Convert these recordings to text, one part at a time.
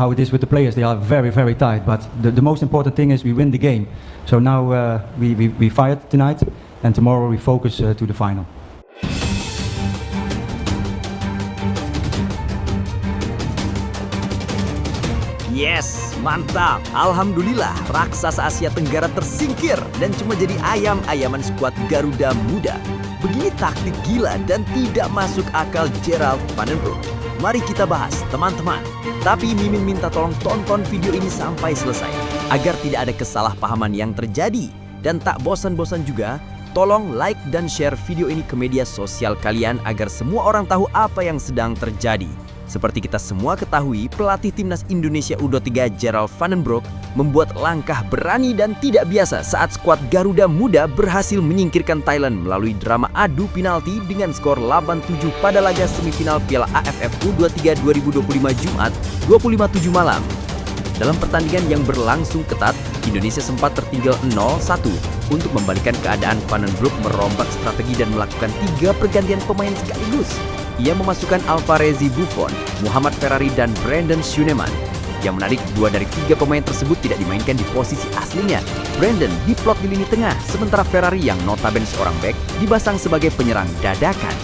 how it is with the players. They are very, very tight. But the most important thing is we win the game. So now we fired tonight, and tomorrow we focus to the final. Yes, mantap. Alhamdulillah, raksasa Asia Tenggara tersingkir dan cuma jadi ayam-ayaman skuad Garuda Muda. Begini taktik gila dan tidak masuk akal Gerald van den Broek. Mari kita bahas, teman-teman. Tapi Mimin minta tolong tonton video ini sampai selesai, agar tidak ada kesalahpahaman yang terjadi. Dan tak bosan-bosan juga, tolong like dan share video ini ke media sosial kalian agar semua orang tahu apa yang sedang terjadi. Seperti kita semua ketahui, pelatih timnas Indonesia U23 Gerald van den Broek membuat langkah berani dan tidak biasa saat skuad Garuda Muda berhasil menyingkirkan Thailand melalui drama adu penalti dengan skor 8-7 pada laga semifinal Piala AFF U23 2025 Jumat 25/7 malam. Dalam pertandingan yang berlangsung ketat, Indonesia sempat tertinggal 0-1. Untuk membalikan keadaan, Van den Broek merombak strategi dan melakukan 3 pergantian pemain sekaligus. Ia memasukkan Alvarezi Buffon, Muhammad Ferrari, dan Brandon Schuneman. Yang menarik, 2 dari 3 pemain tersebut tidak dimainkan di posisi aslinya. Brandon diplot di lini tengah, sementara Ferrari yang notabene seorang bek dipasang sebagai penyerang dadakan.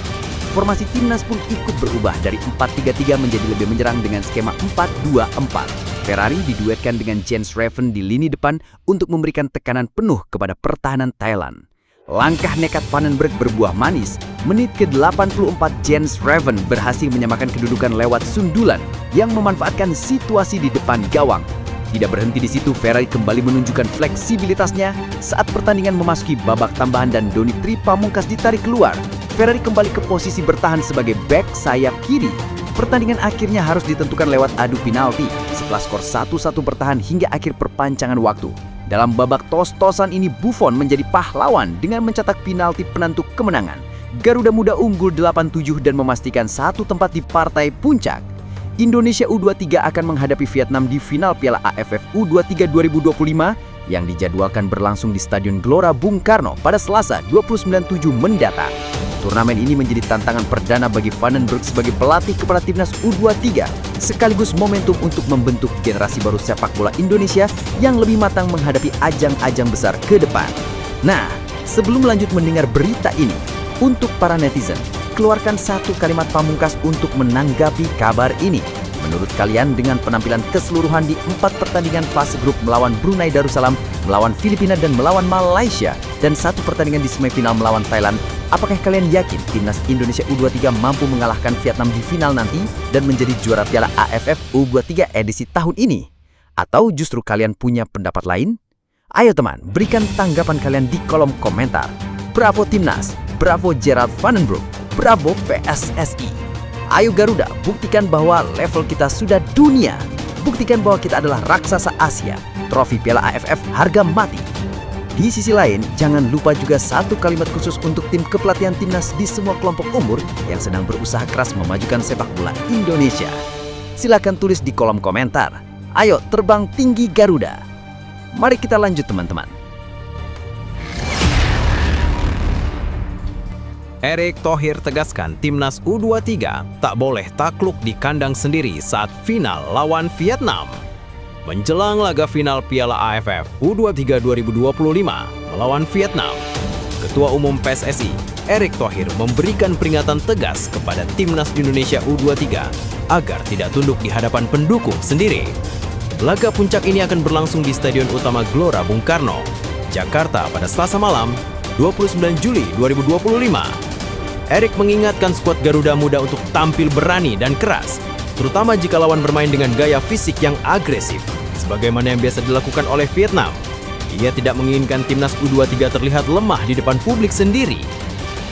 Formasi timnas pun ikut berubah dari 4-3-3 menjadi lebih menyerang dengan skema 4-2-4. Ferrari diduetkan dengan Jens Raven di lini depan untuk memberikan tekanan penuh kepada pertahanan Thailand. Langkah nekat Van den Broek berbuah manis. Menit ke-84 Jens Raven berhasil menyamakan kedudukan lewat sundulan yang memanfaatkan situasi di depan gawang. Tidak berhenti di situ, Ferrari kembali menunjukkan fleksibilitasnya saat pertandingan memasuki babak tambahan dan Doni Tri Pamungkas ditarik keluar. Ferrari kembali ke posisi bertahan sebagai bek sayap kiri. Pertandingan akhirnya harus ditentukan lewat adu penalti setelah skor 1-1 bertahan hingga akhir perpanjangan waktu. Dalam babak tos-tosan ini, Buffon menjadi pahlawan dengan mencetak penalti penentu kemenangan. Garuda Muda unggul 8-7 dan memastikan satu tempat di partai puncak. Indonesia U23 akan menghadapi Vietnam di final Piala AFF U23 2025 yang dijadwalkan berlangsung di Stadion Gelora Bung Karno pada Selasa 29/7 mendatang. Turnamen ini menjadi tantangan perdana bagi Van den Broek sebagai pelatih kepada timnas U23, sekaligus momentum untuk membentuk generasi baru sepak bola Indonesia yang lebih matang menghadapi ajang-ajang besar ke depan. Nah, sebelum lanjut mendengar berita ini, untuk para netizen, keluarkan satu kalimat pamungkas untuk menanggapi kabar ini. Menurut kalian, dengan penampilan keseluruhan di 4 pertandingan fase grup melawan Brunei Darussalam, melawan Filipina, dan melawan Malaysia, dan 1 pertandingan di semifinal melawan Thailand, apakah kalian yakin timnas Indonesia U23 mampu mengalahkan Vietnam di final nanti dan menjadi juara Piala AFF U23 edisi tahun ini? Atau justru kalian punya pendapat lain? Ayo teman, berikan tanggapan kalian di kolom komentar. Bravo Timnas, bravo Gerald van den Broek, bravo PSSI. Ayo Garuda, buktikan bahwa level kita sudah dunia. Buktikan bahwa kita adalah raksasa Asia. Trofi Piala AFF harga mati. Di sisi lain, jangan lupa juga satu kalimat khusus untuk tim kepelatihan timnas di semua kelompok umur yang sedang berusaha keras memajukan sepak bola Indonesia. Silakan tulis di kolom komentar. Ayo terbang tinggi Garuda. Mari kita lanjut teman-teman. Erick Thohir tegaskan timnas U23 tak boleh takluk di kandang sendiri saat final lawan Vietnam. Menjelang laga final Piala AFF U23 2025 melawan Vietnam, Ketua Umum PSSI Erick Thohir memberikan peringatan tegas kepada timnas Indonesia U23 agar tidak tunduk di hadapan pendukung sendiri. Laga puncak ini akan berlangsung di Stadion Utama Gelora Bung Karno, Jakarta pada Selasa malam 29 Juli 2025. Erick mengingatkan skuad Garuda Muda untuk tampil berani dan keras, terutama jika lawan bermain dengan gaya fisik yang agresif, sebagaimana yang biasa dilakukan oleh Vietnam. Ia tidak menginginkan timnas U23 terlihat lemah di depan publik sendiri.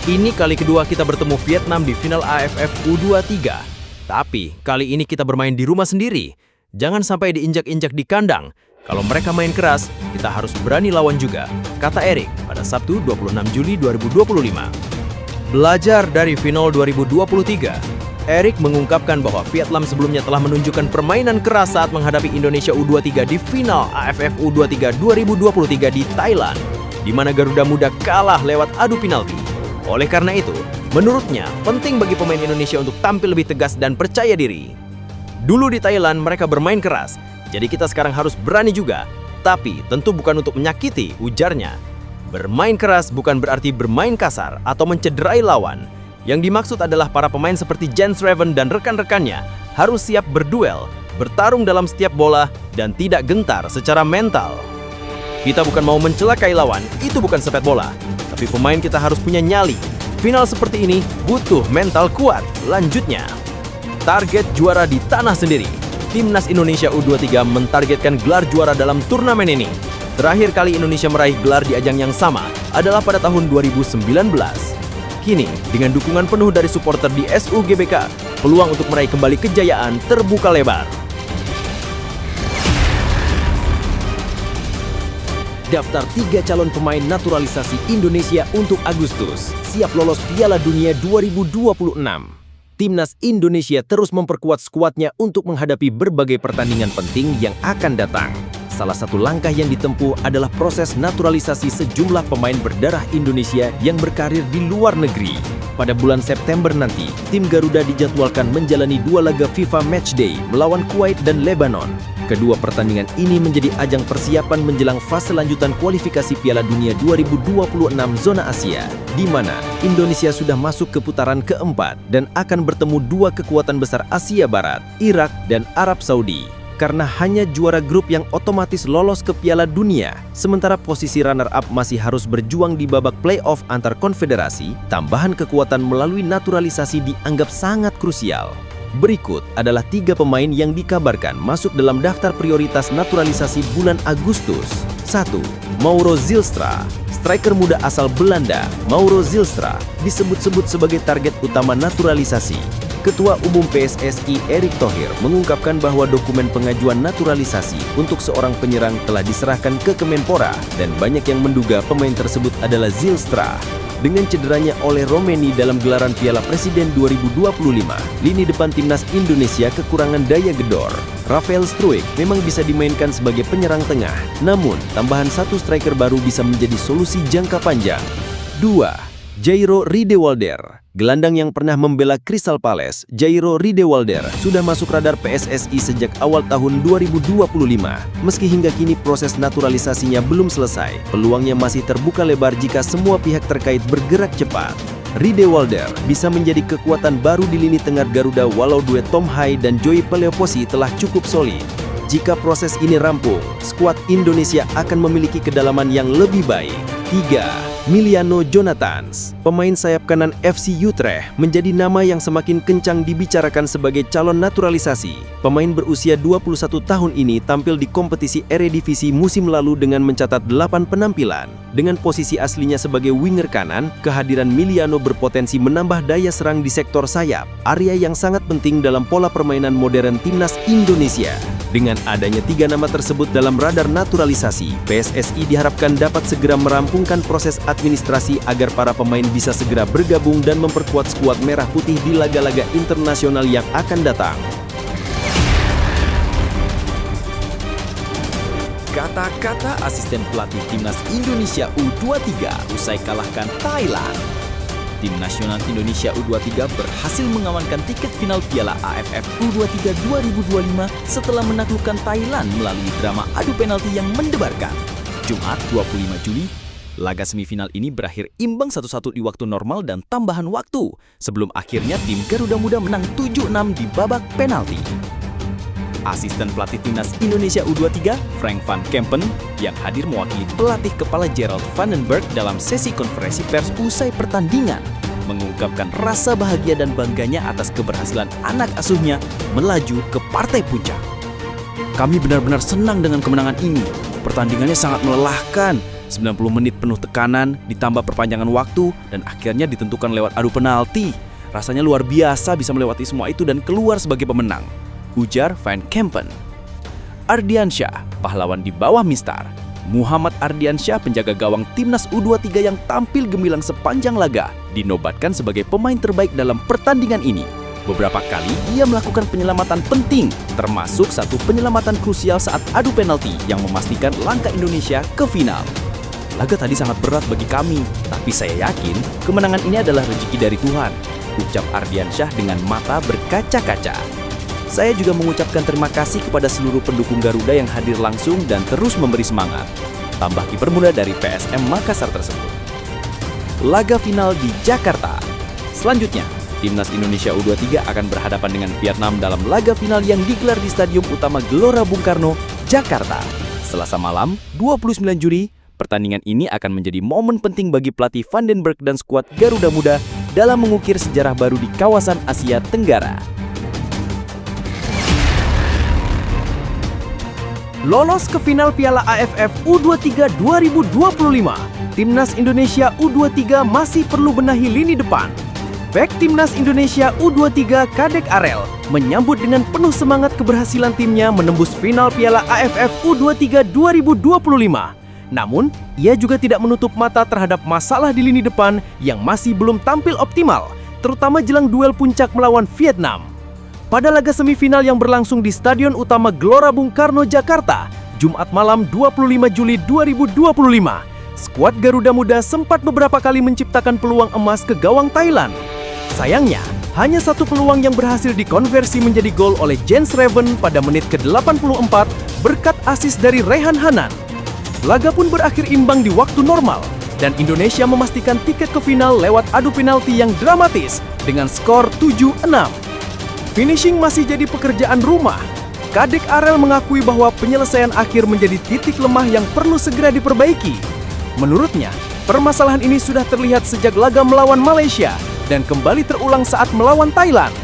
Ini kali kedua kita bertemu Vietnam di final AFF U23. Tapi kali ini kita bermain di rumah sendiri. Jangan sampai diinjak-injak di kandang. Kalau mereka main keras, kita harus berani lawan juga, kata Erick pada Sabtu 26 Juli 2025. Belajar dari final 2023, Erick mengungkapkan bahwa Vietnam sebelumnya telah menunjukkan permainan keras saat menghadapi Indonesia U23 di final AFF U23 2023 di Thailand, di mana Garuda Muda kalah lewat adu penalti. Oleh karena itu, menurutnya penting bagi pemain Indonesia untuk tampil lebih tegas dan percaya diri. Dulu di Thailand mereka bermain keras, jadi kita sekarang harus berani juga. Tapi tentu bukan untuk menyakiti, ujarnya. Bermain keras bukan berarti bermain kasar atau mencederai lawan. Yang dimaksud adalah para pemain seperti Jens Raven dan rekan-rekannya harus siap berduel, bertarung dalam setiap bola, dan tidak gentar secara mental. Kita bukan mau mencelakai lawan, itu bukan sepak bola. Tapi pemain kita harus punya nyali. Final seperti ini butuh mental kuat. Lanjutnya, target juara di tanah sendiri. Timnas Indonesia U23 mentargetkan gelar juara dalam turnamen ini. Terakhir kali Indonesia meraih gelar di ajang yang sama adalah pada tahun 2019. Kini, dengan dukungan penuh dari supporter di SUGBK, peluang untuk meraih kembali kejayaan terbuka lebar. Daftar 3 calon pemain naturalisasi Indonesia untuk Agustus, siap lolos Piala Dunia 2026. Timnas Indonesia terus memperkuat skuadnya untuk menghadapi berbagai pertandingan penting yang akan datang. Salah satu langkah yang ditempuh adalah proses naturalisasi sejumlah pemain berdarah Indonesia yang berkarir di luar negeri. Pada bulan September nanti, tim Garuda dijadwalkan menjalani 2 laga FIFA Matchday melawan Kuwait dan Lebanon. Kedua pertandingan ini menjadi ajang persiapan menjelang fase lanjutan kualifikasi Piala Dunia 2026 zona Asia, di mana Indonesia sudah masuk ke putaran keempat dan akan bertemu 2 kekuatan besar Asia Barat, Irak dan Arab Saudi. Karena hanya juara grup yang otomatis lolos ke Piala Dunia, sementara posisi runner-up masih harus berjuang di babak play-off antar konfederasi, tambahan kekuatan melalui naturalisasi dianggap sangat krusial. Berikut adalah 3 pemain yang dikabarkan masuk dalam daftar prioritas naturalisasi bulan Agustus. 1. Mauro Zylstra. Striker muda asal Belanda, Mauro Zylstra, disebut-sebut sebagai target utama naturalisasi. Ketua Umum PSSI Erick Thohir mengungkapkan bahwa dokumen pengajuan naturalisasi untuk seorang penyerang telah diserahkan ke Kemenpora dan banyak yang menduga pemain tersebut adalah Zylstra. Dengan cederanya oleh Romeni dalam gelaran Piala Presiden 2025, lini depan timnas Indonesia kekurangan daya gedor. Rafael Struijk memang bisa dimainkan sebagai penyerang tengah, namun tambahan 1 striker baru bisa menjadi solusi jangka panjang. 2. Jairo Riedewalder. Gelandang yang pernah membela Crystal Palace, Jairo Riedewalder sudah masuk radar PSSI sejak awal tahun 2025. Meski hingga kini proses naturalisasinya belum selesai, peluangnya masih terbuka lebar jika semua pihak terkait bergerak cepat. Riedewalder bisa menjadi kekuatan baru di lini tengah Garuda walau duet Tom Hai dan Joey Peleoposi telah cukup solid. Jika proses ini rampung, skuad Indonesia akan memiliki kedalaman yang lebih baik. 3. Miliano Jonathans, pemain sayap kanan FC Utrecht, menjadi nama yang semakin kencang dibicarakan sebagai calon naturalisasi. Pemain berusia 21 tahun ini tampil di kompetisi Eredivisie musim lalu dengan mencatat 8 penampilan. Dengan posisi aslinya sebagai winger kanan, kehadiran Miliano berpotensi menambah daya serang di sektor sayap, area yang sangat penting dalam pola permainan modern timnas Indonesia. Dengan adanya 3 nama tersebut dalam radar naturalisasi, PSSI diharapkan dapat segera merampungkan proses administrasi agar para pemain bisa segera bergabung dan memperkuat skuad merah putih di laga-laga internasional yang akan datang. Kata-kata asisten pelatih Timnas Indonesia U23 usai kalahkan Thailand. Tim nasional Indonesia U23 berhasil mengamankan tiket final Piala AFF U23 2025 setelah menaklukkan Thailand melalui drama adu penalti yang mendebarkan. Jumat 25 Juli, laga semifinal ini berakhir imbang 1-1 di waktu normal dan tambahan waktu, sebelum akhirnya tim Garuda Muda menang 7-6 di babak penalti. Asisten pelatih Timnas Indonesia U23, Frank van Kempen, yang hadir mewakili pelatih kepala Gerald Vandenberg dalam sesi konferensi pers usai pertandingan, mengungkapkan rasa bahagia dan bangganya atas keberhasilan anak asuhnya melaju ke partai puncak. Kami benar-benar senang dengan kemenangan ini. Pertandingannya sangat melelahkan, 90 menit penuh tekanan, ditambah perpanjangan waktu, dan akhirnya ditentukan lewat adu penalti. Rasanya luar biasa bisa melewati semua itu dan keluar sebagai pemenang, ujar Van Kempen. Ardiansyah, pahlawan di bawah Mistar. Muhammad Ardiansyah, penjaga gawang Timnas U23 yang tampil gemilang sepanjang laga, dinobatkan sebagai pemain terbaik dalam pertandingan ini. Beberapa kali ia melakukan penyelamatan penting, termasuk satu penyelamatan krusial saat adu penalti yang memastikan langkah Indonesia ke final. Laga tadi sangat berat bagi kami, tapi saya yakin kemenangan ini adalah rezeki dari Tuhan, ucap Ardiansyah dengan mata berkaca-kaca. Saya juga mengucapkan terima kasih kepada seluruh pendukung Garuda yang hadir langsung dan terus memberi semangat. Tambah kiper muda dari PSM Makassar tersebut. Laga final di Jakarta. Selanjutnya, Timnas Indonesia U23 akan berhadapan dengan Vietnam dalam laga final yang digelar di Stadion Utama Gelora Bung Karno, Jakarta. Selasa malam, 29 Juli, pertandingan ini akan menjadi momen penting bagi pelatih Van den Berg dan skuad Garuda Muda dalam mengukir sejarah baru di kawasan Asia Tenggara. Lolos ke final Piala AFF U23 2025, Timnas Indonesia U23 masih perlu benahi lini depan. Bek Timnas Indonesia U23 Kadek Arel menyambut dengan penuh semangat keberhasilan timnya menembus final Piala AFF U23 2025. Namun, ia juga tidak menutup mata terhadap masalah di lini depan yang masih belum tampil optimal, terutama jelang duel puncak melawan Vietnam. Pada laga semifinal yang berlangsung di Stadion Utama Gelora Bung Karno, Jakarta, Jumat malam 25 Juli 2025, skuad Garuda Muda sempat beberapa kali menciptakan peluang emas ke gawang Thailand. Sayangnya, hanya satu peluang yang berhasil dikonversi menjadi gol oleh Jens Raven pada menit ke-84 berkat assist dari Rehan Hanan. Laga pun berakhir imbang di waktu normal, dan Indonesia memastikan tiket ke final lewat adu penalti yang dramatis dengan skor 7-6. Finishing masih jadi pekerjaan rumah. Kadek Arel mengakui bahwa penyelesaian akhir menjadi titik lemah yang perlu segera diperbaiki. Menurutnya, permasalahan ini sudah terlihat sejak laga melawan Malaysia dan kembali terulang saat melawan Thailand.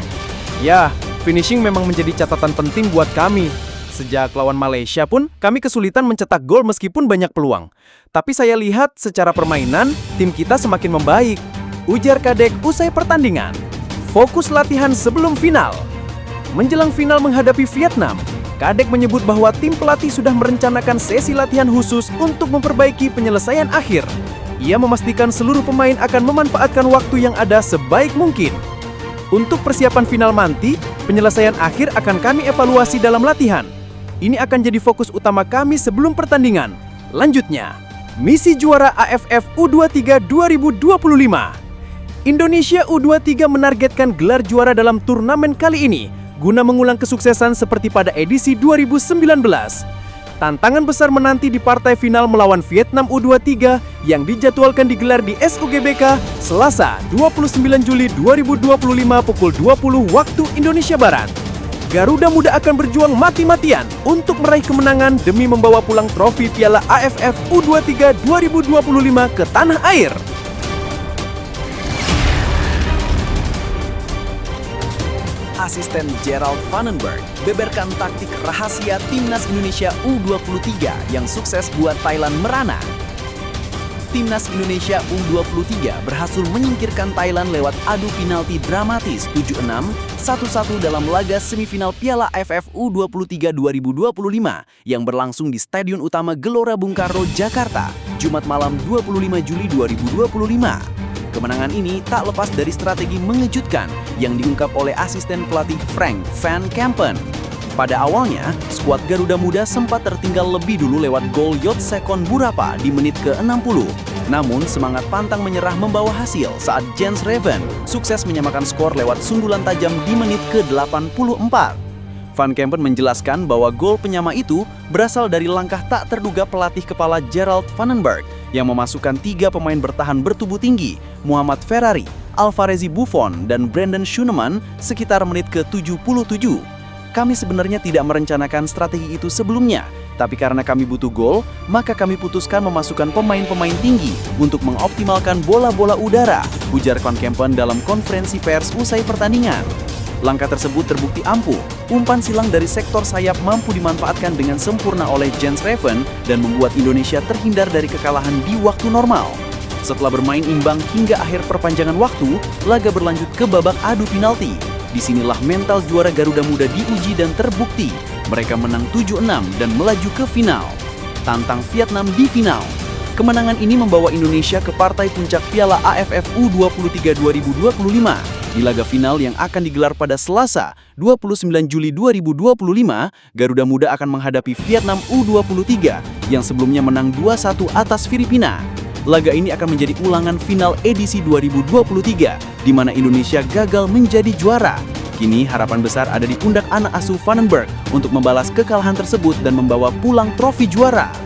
Ya, finishing memang menjadi catatan penting buat kami. Sejak lawan Malaysia pun, kami kesulitan mencetak gol meskipun banyak peluang. Tapi saya lihat secara permainan, tim kita semakin membaik, ujar Kadek usai pertandingan. Fokus latihan sebelum final. Menjelang final menghadapi Vietnam, Kadek menyebut bahwa tim pelatih sudah merencanakan sesi latihan khusus untuk memperbaiki penyelesaian akhir. Ia memastikan seluruh pemain akan memanfaatkan waktu yang ada sebaik mungkin. Untuk persiapan final nanti, penyelesaian akhir akan kami evaluasi dalam latihan. Ini akan jadi fokus utama kami sebelum pertandingan. Lanjutnya, misi juara AFF U23 2025. Indonesia U23 menargetkan gelar juara dalam turnamen kali ini guna mengulang kesuksesan seperti pada edisi 2019. Tantangan besar menanti di partai final melawan Vietnam U23 yang dijadwalkan digelar di SUGBK Selasa 29 Juli 2025 pukul 20 waktu Indonesia Barat. Garuda Muda akan berjuang mati-matian untuk meraih kemenangan demi membawa pulang trofi Piala AFF U23 2025 ke tanah air. Asisten Gerald Van den Berg beberkan taktik rahasia Timnas Indonesia U23 yang sukses buat Thailand merana. Timnas Indonesia U23 berhasil menyingkirkan Thailand lewat adu penalti dramatis 7-6, 1-1 dalam laga semifinal Piala AFF U23 2025 yang berlangsung di Stadion Utama Gelora Bung Karno, Jakarta, Jumat malam 25 Juli 2025. Kemenangan ini tak lepas dari strategi mengejutkan yang diungkap oleh asisten pelatih Frank van Kampen. Pada awalnya, skuad Garuda Muda sempat tertinggal lebih dulu lewat gol Yotsekon Burapa di menit ke-60. Namun, semangat pantang menyerah membawa hasil saat Jens Raven sukses menyamakan skor lewat sundulan tajam di menit ke-84. Van Kampen menjelaskan bahwa gol penyama itu berasal dari langkah tak terduga pelatih kepala Gerald Van den Berg yang memasukkan 3 pemain bertahan bertubuh tinggi, Muhammad Ferrari, Alvarezi Buffon, dan Brandon Schoenemann sekitar menit ke-77. Kami sebenarnya tidak merencanakan strategi itu sebelumnya, tapi karena kami butuh gol, maka kami putuskan memasukkan pemain-pemain tinggi untuk mengoptimalkan bola-bola udara, ujar Van Kampen dalam konferensi pers usai pertandingan. Langkah tersebut terbukti ampuh. Umpan silang dari sektor sayap mampu dimanfaatkan dengan sempurna oleh Jens Raven dan membuat Indonesia terhindar dari kekalahan di waktu normal. Setelah bermain imbang hingga akhir perpanjangan waktu, laga berlanjut ke babak adu penalti. Disinilah mental juara Garuda Muda diuji dan terbukti. Mereka menang 7-6 dan melaju ke final. Tantang Vietnam di final. Kemenangan ini membawa Indonesia ke partai puncak Piala AFF U23 2025. Di laga final yang akan digelar pada Selasa, 29 Juli 2025, Garuda Muda akan menghadapi Vietnam U23 yang sebelumnya menang 2-1 atas Filipina. Laga ini akan menjadi ulangan final edisi 2023, di mana Indonesia gagal menjadi juara. Kini harapan besar ada di pundak anak asuh Vandenberg untuk membalas kekalahan tersebut dan membawa pulang trofi juara.